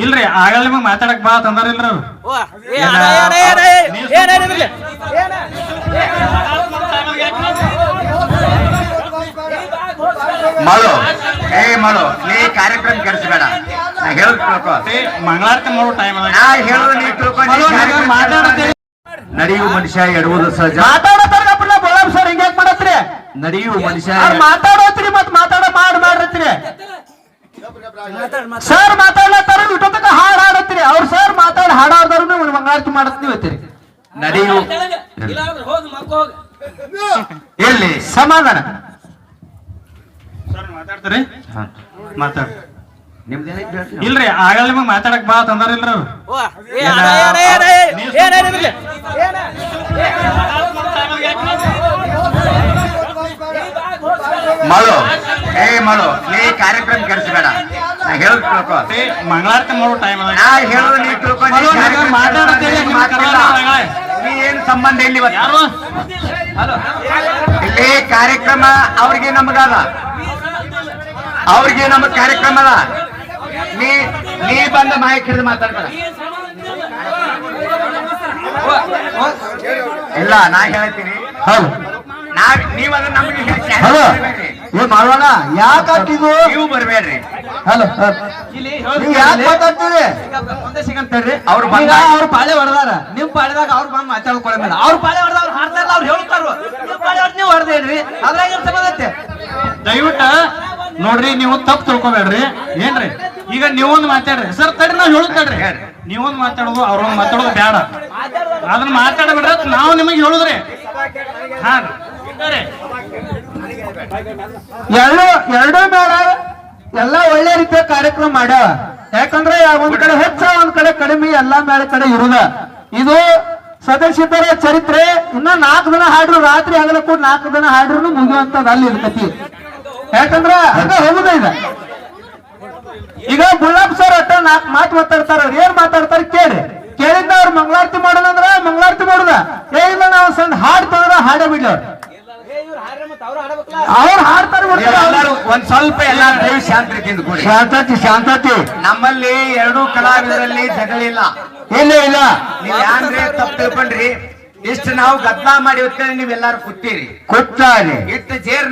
ಇಲ್ರಿ ಆಗಲ್ಲ ನಿಮಗ್ ಮಾತಾಡಕ್ ಬಾ ತಂದಾರಿಲ್ರ ಮಾಡು ಮಾಡು ನೀ ಕಾರ್ಯಕ್ರಮ ಕೆಡಿಸಬೇಡ. ನಾ ಹೇಳೋದು ತಿಳ್ಕೊ. ಮಂಗಳಾರತಿ ಮಾಡೋ ಟೈಮ್ ನಾ ಹೇಳೋದು ನೀ ತಿಳ್ಕೊ. ನಡೆಯುವ ಮನುಷ್ಯ ಎಡುವುದು ಸಹಜ. ಮಾತಾಡೋತಾರ ಬೋಳಮ್ ಸರ್ ಹಿಂಗ್ಯಾಕ್ ಮಾಡತ್ರಿ? ನಡೆಯುವ ಮನುಷ್ಯ ಮಾತಾಡೋತ್ರಿ ಮತ್ ಮಾಡ್ರತ್ರಿ. ಸರ್ ಮಾತಾಡ್ಲತ್ತಾರ ಇಟ್ಟೊತ್ತಕ ಹಾಡ್ ಹಾಡತ್ರಿ. ಅವ್ರ ಸರ್ ಹಾಡಾರ್ದಾರು ಮಂಗಳಾರತಿ ಮಾಡತ್ತೀವಿ ಅಂತೀರಿ. ನಡೆಯುವ ಎಲ್ಲಿ ಸಮಾಧಾನ ಸರ್ ಮಾತಾಡ್ತೀರಿ ಮಾತಾಡ ನಿಮ್ದೇನ ಇಲ್ರಿ ಆಗಲ್ಲ ನಿಮಗ್ ಮಾತಾಡಕ್ ಬಾ ತಂದಾರಿಲ್ರ ಮಾಡು ಮಾಡು ನೀ ಕಾರ್ಯಕ್ರಮ ಕೆಡಿಸಬೇಡ. ನಾ ಹೇಳೋದು ತಿಳ್ಕೊ. ಮಂಗಳಾರತಿ ಮಾಡೋ ಟೈಮ್ ನಾ ಹೇಳೋದು ನೀ ತಿಳ್ಕೊ. ನೀ ಏನ್ ಸಂಬಂಧ ಇಲ್ಲಿ ಯಾರು ಇಲ್ಲಿ ಕಾರ್ಯಕ್ರಮ ಅವ್ರಿಗೆ ನಮಗದ, ಅವ್ರಿಗೆ ನಮಗ್ ಕಾರ್ಯಕ್ರಮ ಅದ. ನೀ ಬಂದ ಮಾಹಿತಿ ಹಿಡಿದು ಮಾತಾಡ್ಬೇಡ. ಇಲ್ಲ ನಾ ಹೇಳ್ತೀನಿ. ಹೌದು ನೀವ್ ಅದನ್ನ ನಮಗೆ ಹಲೋ ಏನ್ ಮಾಡೋಣ? ಯಾಕೆ ಹಾಕಿದ್ವು? ನೀವು ಬರ್ಬೇಡ್ರಿ. ಹಲೋ ಯಾಕೆ ಮಾತಾಡ್ತೀರಿ? ಒಂದೇ ಸೆಕೆಂಡ್ ತಡ್ರಿ. ಅವ್ರು ಬಂದ ಅವ್ರ ಪಾಳೆ ಹೊಡೆದಾರ. ನಿಮ್ ಪಾಳೆದಾಗ ಅವ್ರು ಬಂದ್ ಮಾತಾಡ್ಕೊಳ್ಳ. ಅವ್ರ ಪಾಳೆ ಹೊಡೆದ ಅವ್ರು ಹಾಡ್ತಾರಲ್ಲ, ಅವ್ರು ಹೇಳ್ತಾರ. ನಿಮ್ ಪಾಳೆ ಹೊಡೆದ್ ನೀವು ಹೊಡೆದೇನ್ರಿ? ಅದ್ರಾಗ ಏನ್ ಸಂಬಂಧ ಐತೆ? ದಯವಿಟ್ಟ ನೋಡ್ರಿ, ನೀವು ತಪ್ಪು ತಿಳ್ಕೊಬೇಡ್ರಿ. ಏನ್ರಿ ಈಗ ನೀವೊಂದು ಮಾತಾಡ್ರಿ ಸರ್. ತಡ್ರಿ ನಾವ್ ಹೇಳುದ್ ತಡ್ರಿ. ನೀವೊಂದು ಮಾತಾಡೋದು ಅವ್ರೊಂದು ಮಾತಾಡೋದು ಬೇಡ. ಅದನ್ನ ಮಾತಾಡಬೇಡ್ರಿ. ನಾವು ನಿಮಗೆ ಹೇಳುದ್ರಿ. ಹಾ ಎರಡೂ ಮೇಳ ಎಲ್ಲಾ ಒಳ್ಳೆ ರೀತಿಯ ಕಾರ್ಯಕ್ರಮ ಮಾಡ್ಯಾವ. ಯಾಕಂದ್ರೆ ಒಂದ್ ಕಡೆ ಹೆಚ್ಚ ಒಂದ್ ಕಡೆ ಕಡಿಮೆ, ಎಲ್ಲಾ ಮೇಳ ಕಡೆ ಇರುದ. ಇದು ಸದಸ್ಯರ ಚರಿತ್ರೆ. ಇನ್ನ 4 ದಿನ ಹಾಡ್ರು, ರಾತ್ರಿ ಹಗಲ ಕೂಡ 4 ದಿನ ಹಾಡ್ರು ಮುಗಿಯುವಂತದ್ ಅಲ್ಲಿ ಕತಿ. ಯಾಕಂದ್ರ ಹಂಗ ಹೋಗುದ ಇದೆ. ಈಗ ಬುಳ್ಳಪ್ಪ ಸರ್ ಅಟ್ಟ 4 ಮಾತು ಮಾತಾಡ್ತಾರ. ಅವ್ರು ಏನ್ ಮಾತಾಡ್ತಾರ ಕೇಳಿ. ಕೇಳಿದ್ದ ಅವ್ರು ಮಂಗಳಾರತಿ ಮಾಡೋದಂದ್ರ ಮಂಗಳಾರತಿ ಮಾಡುದ. ಇಲ್ಲ ನಾವು ಸಣ್ಣ ಹಾಡ್ ತಂದ್ರ ಹಾಡೇ ಬಿಡ್ಲಿ. ಅವ್ರು ಹಾಡ್ತಾರೆ. ಒಂದ್ ಸ್ವಲ್ಪ ಎಲ್ಲ ದಯವು ಶಾಂತ ರೀತಿಯಿಂದ ಕೂಡಿ. ಶಾಂತತೆ ನಮ್ಮಲ್ಲಿ ಎರಡೂ ಕಲಾವಿದರಲ್ಲಿ ಜಗಳಿಲ್ಲ. ಇಲ್ಲ ನೀವ್ ಯಾನ್ರಿ ತಪ್ಪು ತಿಳ್ಕೊಂಡ್ರಿ. ಇಷ್ಟು ನಾವು ಗದ್ದಲ ಮಾಡಿ ಹೊತ್ತೇಳಿ ನೀವೆಲ್ಲಾರು ಕೂತೀರಿ. ಕೊಟ್ಟಾರೆ ಇಷ್ಟು ಜೇರ್